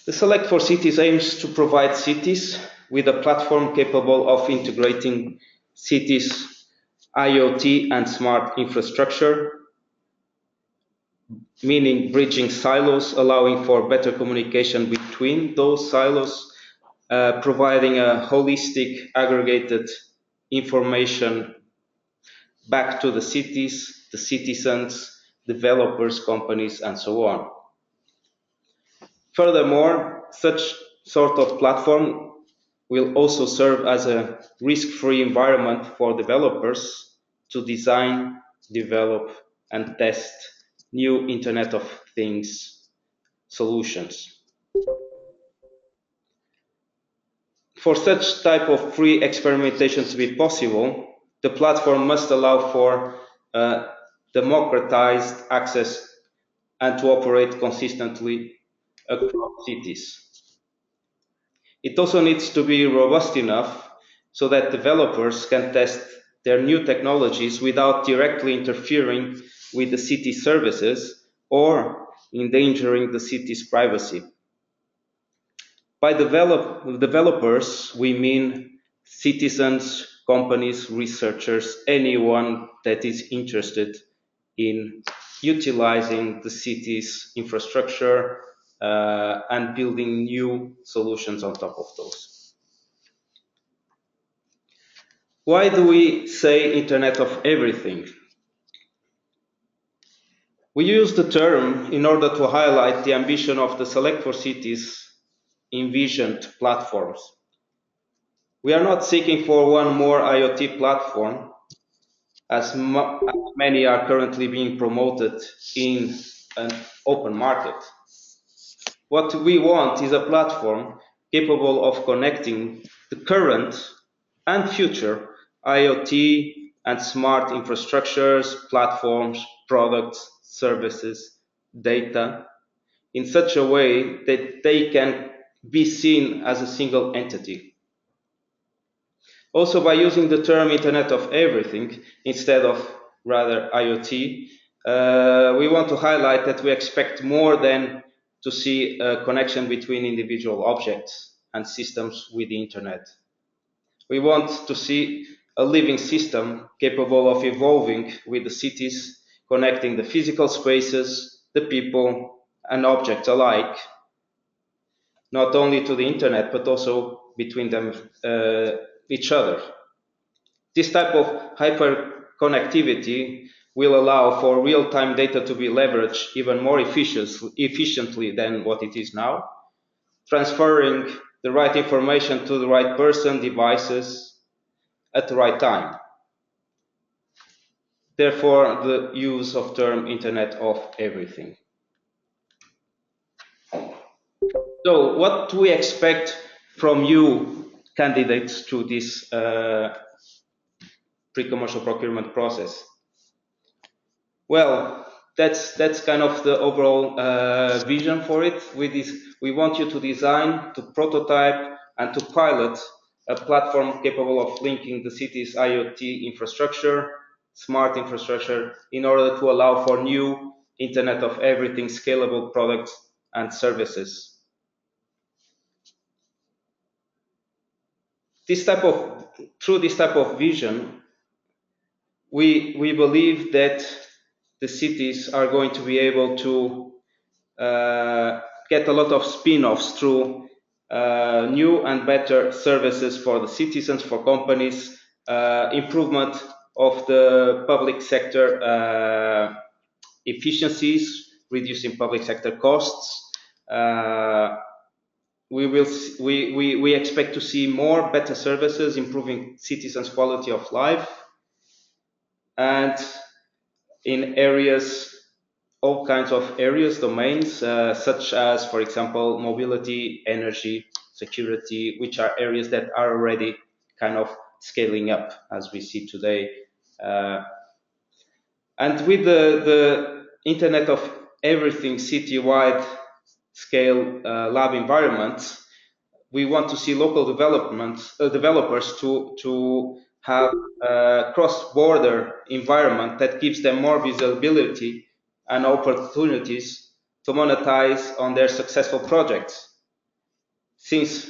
The Select for Cities aims to provide cities with a platform capable of integrating cities' IoT and smart infrastructure, meaning bridging silos, allowing for better communication between those silos, providing a holistic, aggregated information back to the cities, the citizens, developers, companies, and so on. Furthermore, such sort of platform will also serve as a risk-free environment for developers to design, develop, and test new Internet of Things solutions. For such type of free experimentation to be possible, the platform must allow for democratized access and to operate consistently across cities. It also needs to be robust enough so that developers can test their new technologies without directly interfering with the city services or endangering the city's privacy. By developers, we mean citizens, companies, researchers, anyone that is interested in utilizing the city's infrastructure and building new solutions on top of those. Why do we say Internet of Everything? We use the term in order to highlight the ambition of the Select for Cities envisioned platforms. We are not seeking for one more IoT platform, as many are currently being promoted in an open market. What we want is a platform capable of connecting the current and future IoT and smart infrastructures, platforms, products, services, data, in such a way that they can be seen as a single entity. Also, by using the term Internet of Everything instead of rather IoT, we want to highlight that we expect more than to see a connection between individual objects and systems with the Internet. We want to see a living system capable of evolving with the cities, connecting the physical spaces, the people, and objects alike, not only to the Internet, but also between them, each other. This type of hyperconnectivity will allow for real-time data to be leveraged even more efficiently than what it is now, transferring the right information to the right person, devices, at the right time. Therefore, the use of term Internet of Everything. So, what do we expect from you, candidates, to this pre-commercial procurement process? Well, that's kind of the overall vision for it. We want you to design, to prototype, and to pilot a platform capable of linking the city's IoT infrastructure, smart infrastructure, in order to allow for new Internet of Everything scalable products and services. Through this type of vision, we believe that the cities are going to be able to get a lot of spin-offs through new and better services for the citizens, for companies, improvement of the public sector efficiencies, reducing public sector costs. We expect to see more better services, improving citizens' quality of life, and in areas, all kinds of areas, domains, such as, for example, mobility, energy, security, which are areas that are already kind of scaling up as we see today. And with the Internet of Everything citywide scale lab environments, we want to see local developers to have a cross-border environment that gives them more visibility and opportunities to monetize on their successful projects. since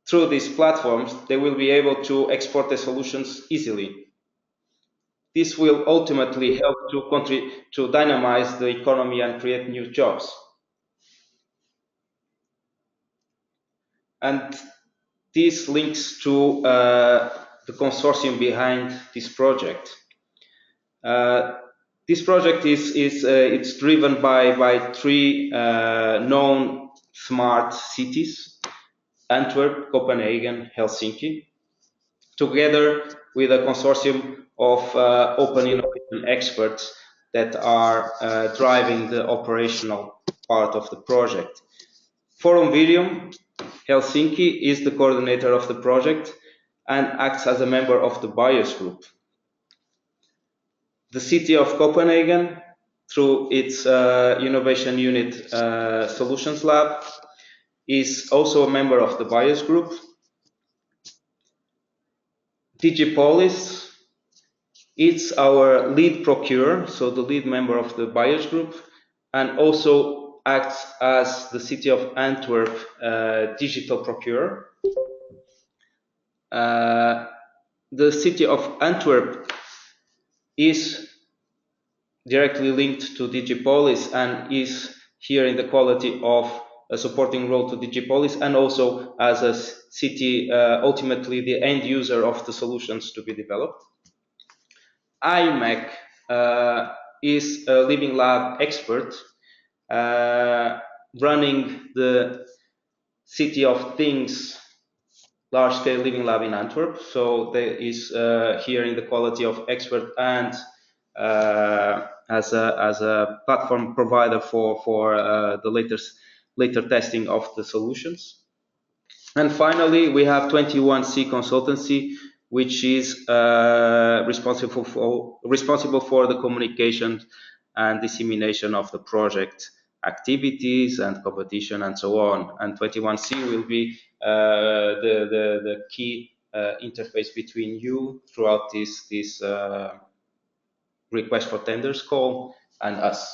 through these platforms they will be able to export their solutions easily. This will ultimately help to dynamize the economy and create new jobs. And this links to the consortium behind this project. This project it's driven by three known smart cities: Antwerp, Copenhagen, Helsinki, together with a consortium of open innovation experts that are driving the operational part of the project. Forum Virium Helsinki is the coordinator of the project and acts as a member of the buyers group. The city of Copenhagen, through its innovation unit solutions lab, is also a member of the buyers group. Digipolis, it's our lead procurer, so the lead member of the buyers group, and also acts as the city of Antwerp digital procurer. The city of Antwerp is directly linked to Digipolis and is here in the quality of a supporting role to Digipolis, and also as a city ultimately the end user of the solutions to be developed. IMEC is a living lab expert running the City of Things large-scale living lab in Antwerp. So there is here in the quality of expert and as a platform provider for the later testing of the solutions. And finally, we have 21C Consultancy, which is responsible for the communication and dissemination of the project activities and competition and so on. And 21C will be the key interface between you throughout this request for tenders call and us.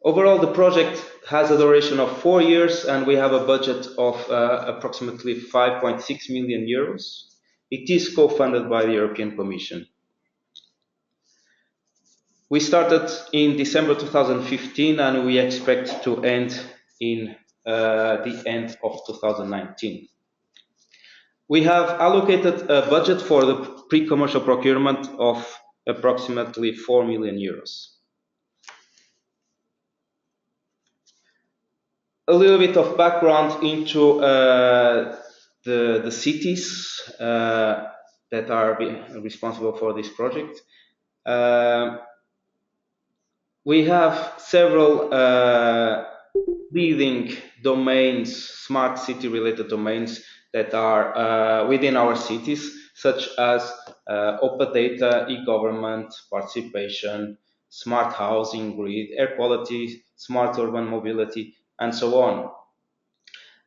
Overall, the project has a duration of 4 years, and we have a budget of approximately 5.6 million euros. It is co-funded by the European Commission. We started in December 2015, and we expect to end in the end of 2019. We have allocated a budget for the pre-commercial procurement of approximately 4 million euros. A little bit of background into the cities that are responsible for this project. We have several leading domains, smart city related domains that are within our cities, such as open data, e-government, participation, smart housing, grid, air quality, smart urban mobility, and so on.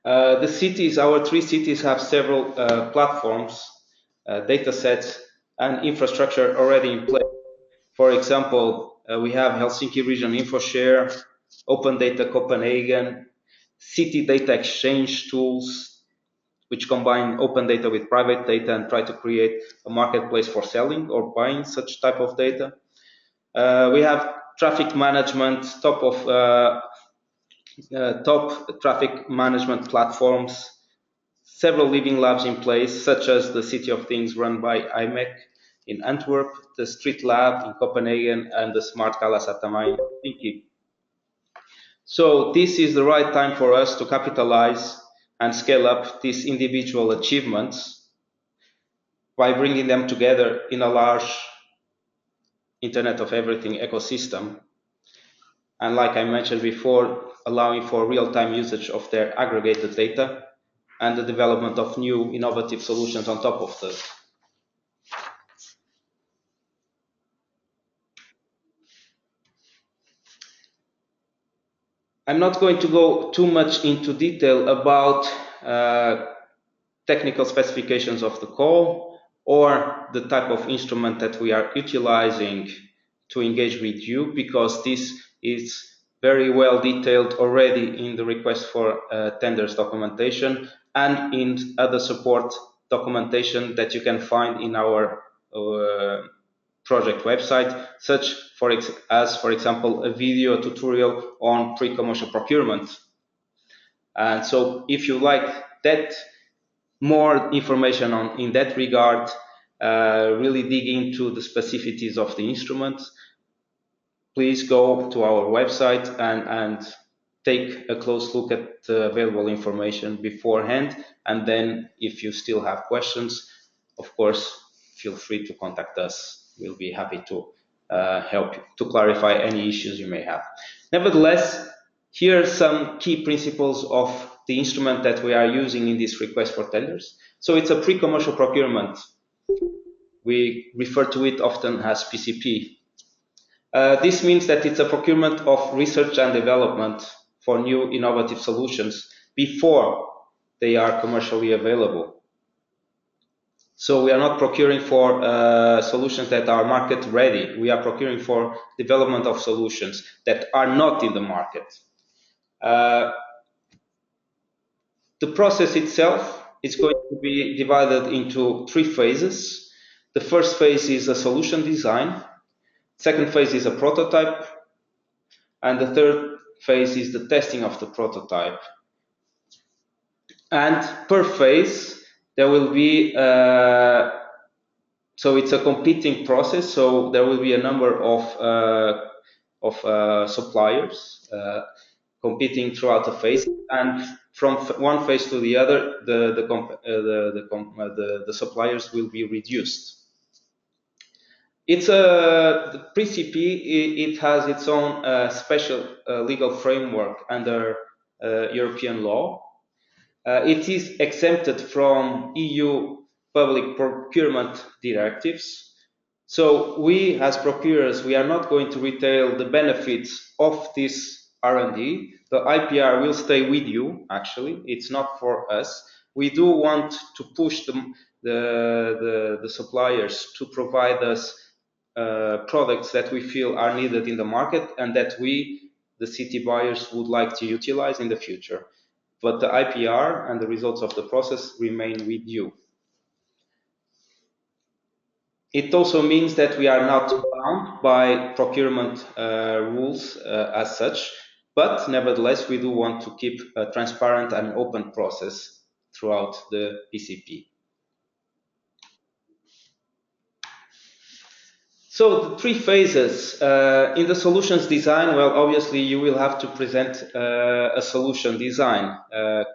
The cities, our 3 cities, have several platforms, data sets, and infrastructure already in place. For example, we have Helsinki Region InfoShare, Open Data Copenhagen, City Data Exchange tools, which combine open data with private data and try to create a marketplace for selling or buying such type of data. We have traffic management, top traffic management platforms, several living labs in place, such as the City of Things run by IMEC in Antwerp, the Street Lab in Copenhagen, and the Smart Kalasatama in Helsinki. So this is the right time for us to capitalize and scale up these individual achievements by bringing them together in a large Internet of Everything ecosystem. And like I mentioned before, allowing for real-time usage of their aggregated data and the development of new innovative solutions on top of those. I'm not going to go too much into detail about technical specifications of the call or the type of instrument that we are utilizing to engage with you, because this is very well detailed already in the request for tenders documentation and in other support documentation that you can find in our project website, such as, for example, a video tutorial on pre-commercial procurement. And so if you like that, more information in that regard, really dig into the specificities of the instrument, please go to our website and take a close look at the available information beforehand. And then if you still have questions, of course, feel free to contact us. We'll be happy to help you to clarify any issues you may have. Nevertheless, here are some key principles of the instrument that we are using in this request for tenders. So it's a pre-commercial procurement. We refer to it often as PCP. This means that it's a procurement of research and development for new innovative solutions before they are commercially available. So we are not procuring for solutions that are market ready. We are procuring for development of solutions that are not in the market. The process itself is going to be divided into 3 phases. The first phase is a solution design. Second phase is a prototype, and the third phase is the testing of the prototype. And per phase, there will be, so it's a competing process, so there will be a number of suppliers competing throughout the phase, and from one phase to the other, the suppliers will be reduced. It's the PCP. It has its own special legal framework under European law. It is exempted from EU public procurement directives. So we, as procurers, we are not going to retail the benefits of this R&D. The IPR will stay with you. Actually, it's not for us. We do want to push the suppliers to provide us products that we feel are needed in the market and that we, the city buyers, would like to utilize in the future. But the IPR and the results of the process remain with you. It also means that we are not bound by procurement rules as such, but nevertheless, we do want to keep a transparent and open process throughout the PCP. So the 3 phases in the solutions design. Well, obviously you will have to present a solution design,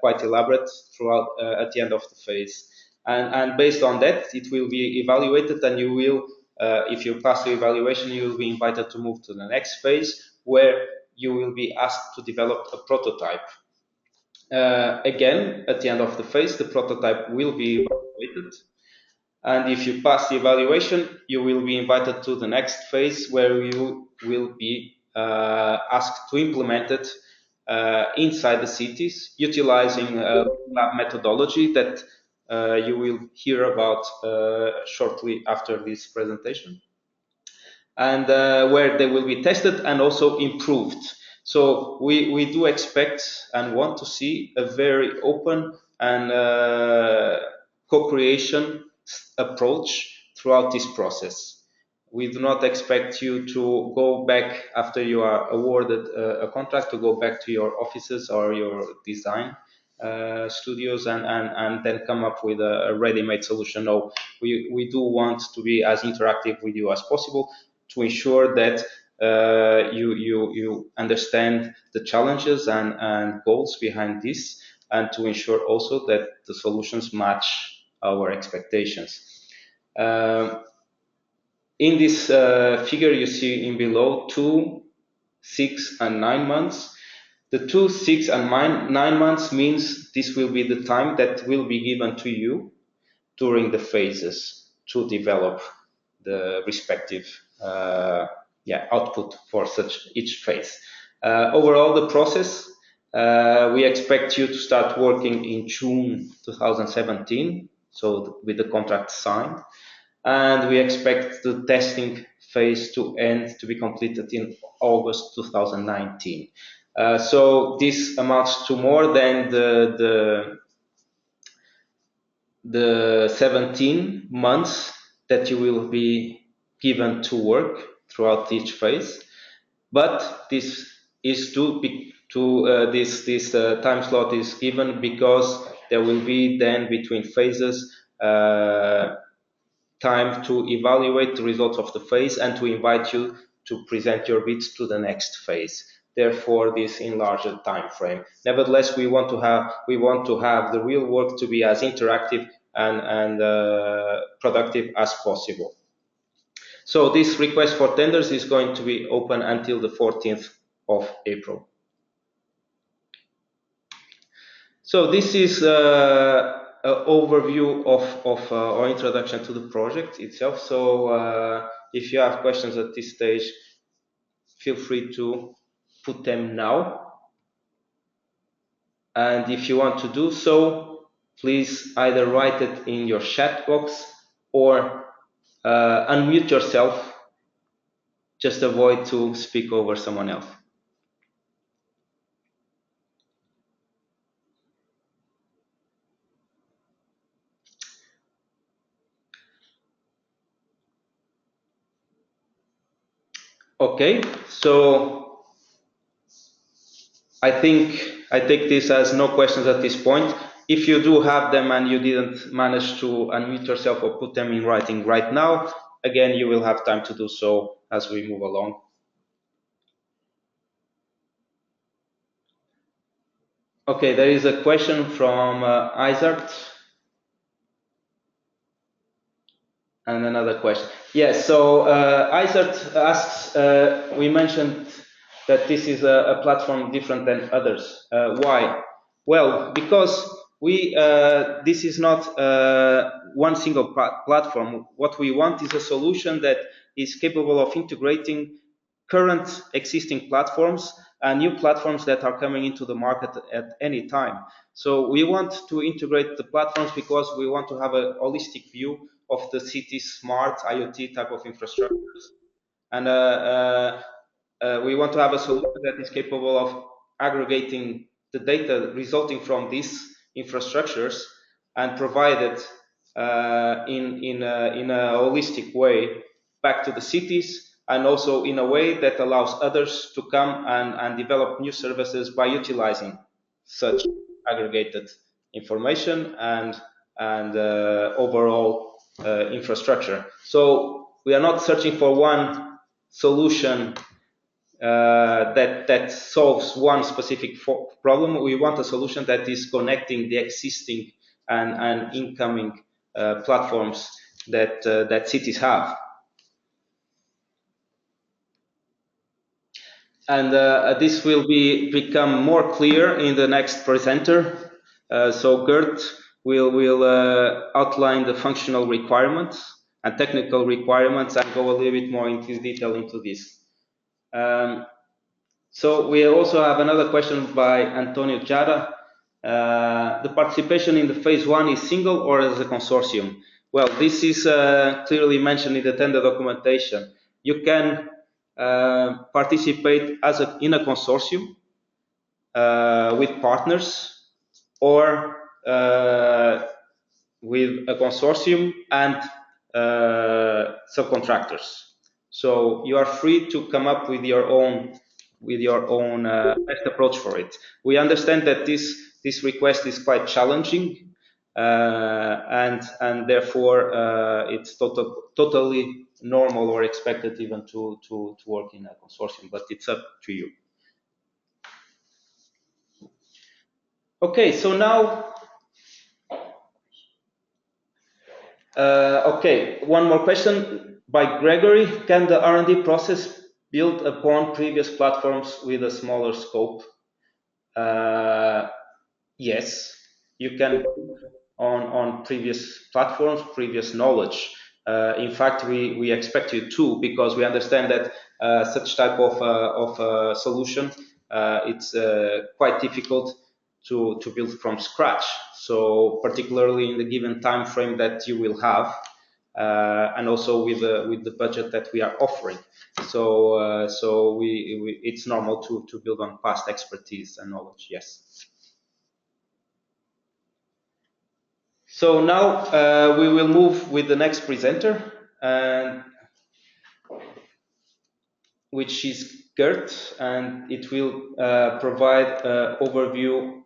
quite elaborate throughout at the end of the phase, and based on that, it will be evaluated, and you will, if you pass the evaluation, you will be invited to move to the next phase, where you will be asked to develop a prototype. Again, at the end of the phase, the prototype will be evaluated. And if you pass the evaluation, you will be invited to the next phase, where you will be asked to implement it inside the cities, utilizing a lab methodology that you will hear about shortly after this presentation, and where they will be tested and also improved. So we do expect and want to see a very open and co-creation approach throughout this process. We do not expect you to go back after you are awarded a contract, to go back to your offices or your design studios and then come up with a ready-made solution. No, we do want to be as interactive with you as possible to ensure that you understand the challenges and goals behind this, and to ensure also that the solutions match our expectations. In this figure, you see in below 2, 6, and 9 months. The 2, 6, and 9 months means this will be the time that will be given to you during the phases to develop the respective output for each phase. Overall, the process, we expect you to start working in June 2017, so with the contract signed, and we expect the testing phase to end, to be completed in August 2019. So this amounts to more than the 17 months that you will be given to work throughout each phase. But this is this time slot is given because there will be then between phases time to evaluate the results of the phase and to invite you to present your bids to the next phase. Therefore, this enlarged time frame. Nevertheless, we want to have the real work to be as interactive and productive as possible. So this request for tenders is going to be open until the 14th of April. So this is an overview of or introduction to the project itself. So if you have questions at this stage, feel free to put them now. And if you want to do so, please either write it in your chat box or unmute yourself. Just avoid to speak over someone else. Okay, so I take this as no questions at this point. If you do have them and you didn't manage to unmute yourself or put them in writing right now, again, you will have time to do so as we move along. Okay, there is a question from Isaac. And another question. Yes, so Isaac asks, we mentioned that this is a platform different than others. Why? Well, because this is not one single platform. What we want is a solution that is capable of integrating current existing platforms and new platforms that are coming into the market at any time. So we want to integrate the platforms because we want to have a holistic view of the city's smart IoT type of infrastructures. And we want to have a solution that is capable of aggregating the data resulting from these infrastructures and provide it in a holistic way back to the cities, and also in a way that allows others to come and develop new services by utilizing such aggregated information and overall infrastructure. So we are not searching for one solution that solves one specific problem. We want a solution that is connecting the existing and incoming platforms that cities have. And this will become more clear in the next presenter. So Gert will outline the functional requirements and technical requirements and go a little bit more into detail into this. So we also have another question by Antonio Jara. The participation in the phase 1 is single or as a consortium? Well, this is clearly mentioned in the tender documentation. You can participate in a consortium with partners, or with a consortium and subcontractors. So you are free to come up with your own best approach for it. We understand that this request is quite challenging, and therefore it's totally normal or expected even to work in a consortium, but it's up to you. Okay, so now, okay, one more question by Gregory. Can the R&D process build upon previous platforms with a smaller scope? Yes, you can on previous platforms, previous knowledge. In fact, we expect you to, because we understand that such type of solution, it's quite difficult to build from scratch. So particularly in the given time frame that you will have, and also with the budget that we are offering. So it's normal to build on past expertise and knowledge. Yes. So now we will move with the next presenter, which is Gert, and it will provide an overview